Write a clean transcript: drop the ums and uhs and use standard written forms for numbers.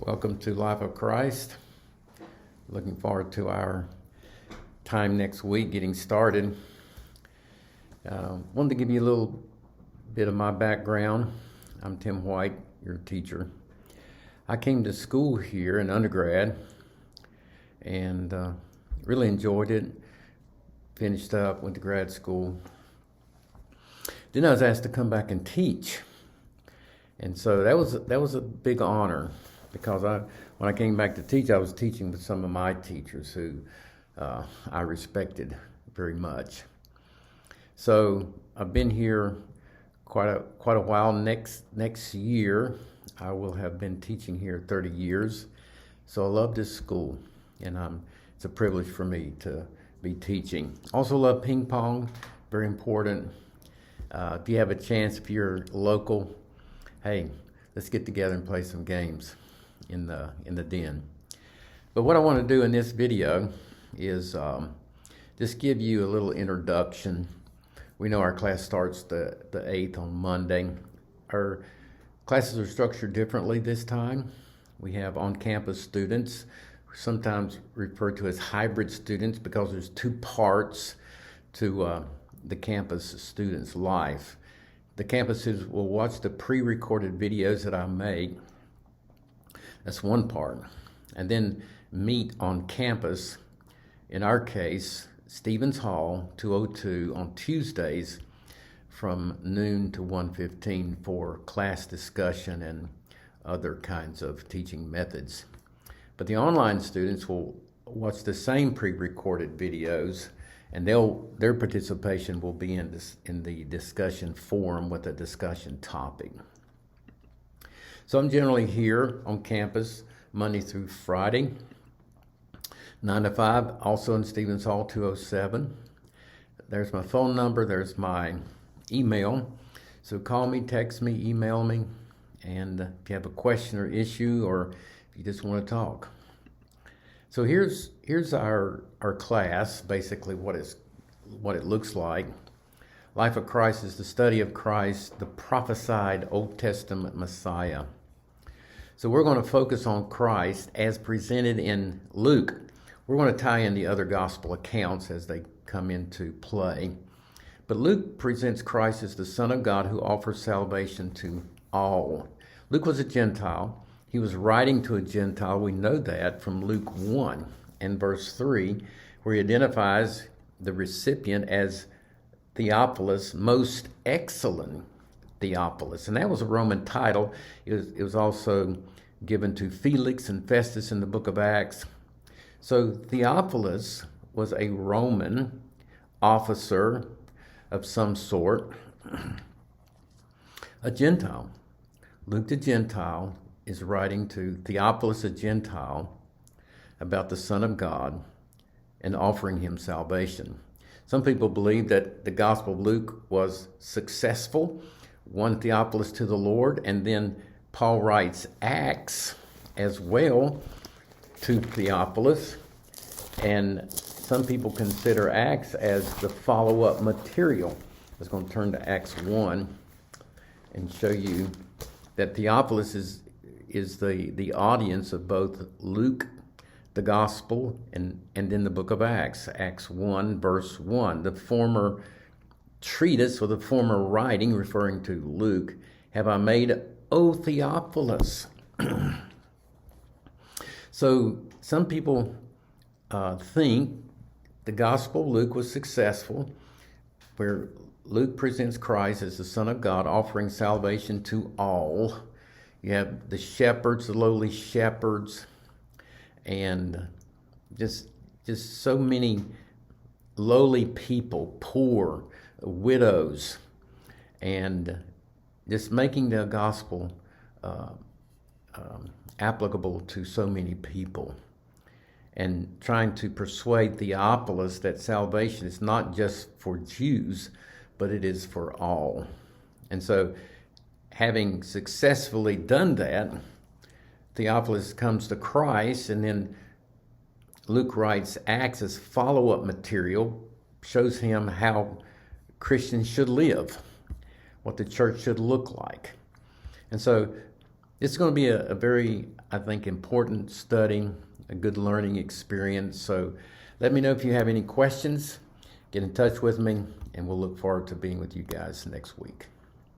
Welcome to Life of Christ. Looking forward to our time next week getting started. Wanted to give you a little bit of my background. I'm Tim White, your teacher. I came to school here in undergrad and really enjoyed it. Finished up, went to grad school. Then I was asked to come back and teach. And so that was a big honor. Because when I came back to teach, I was teaching with some of my teachers who I respected very much. So I've been here quite a while. Next year, I will have been teaching here 30 years. So I love this school, and it's a privilege for me to be teaching. Also love ping pong, very important. If you have a chance, if you're local, hey, let's get together and play some games in the den. But what I want to do in this video is just give you a little introduction. We know our class starts the 8th on Monday. Our classes are structured differently this time. We have on-campus students, sometimes referred to as hybrid students, because there's two parts to the campus students' life. The campuses will watch the pre-recorded videos that I make. That's one part. And then meet on campus, in our case, Stevens Hall, 202, on Tuesdays from noon to 1:15 for class discussion and other kinds of teaching methods. But the online students will watch the same pre-recorded videos, and their participation will be in the discussion forum with a discussion topic. So I'm generally here on campus Monday through Friday, 9 to 5, also in Stevens Hall 207. There's my phone number, there's my email. So call me, text me, email me, and if you have a question or issue, or if you just want to talk. So here's our class, basically what it looks like. Life of Christ is the study of Christ, the prophesied Old Testament Messiah. So we're going to focus on Christ as presented in Luke. We're going to tie in the other gospel accounts as they come into play. But Luke presents Christ as the Son of God who offers salvation to all. Luke was a Gentile. He was writing to a Gentile. We know that from Luke 1 and verse 3, where he identifies the recipient as Theophilus, most excellent Theophilus. And that was a Roman title. It was also given to Felix and Festus in the book of Acts. So Theophilus was a Roman officer of some sort, a Gentile. Luke the Gentile is writing to Theophilus, a Gentile, about the Son of God and offering him salvation. Some people believe that the Gospel of Luke was successful, won Theophilus to the Lord, and then Paul writes Acts as well to Theophilus, and some people consider Acts as the follow-up material. I was going to turn to Acts 1 and show you that Theophilus is the audience of both Luke, the Gospel, and in the book of Acts. Acts 1, verse 1. The former treatise, or the former writing, referring to Luke, have I made, O Theophilus. So some people think the Gospel of Luke was successful, where Luke presents Christ as the Son of God, offering salvation to all. You have the shepherds, the lowly shepherds, and just so many lowly people, poor, widows, and just making the gospel applicable to so many people, and trying to persuade Theophilus that salvation is not just for Jews, but it is for all. And so, having successfully done that, Theophilus comes to Christ, and then Luke writes Acts as follow-up material, shows him how Christians should live, what the church should look like. And so it's going to be a very I think, important study, a good learning experience. So let me know if you have any questions. Get in touch with me, and we'll look forward to being with you guys next week.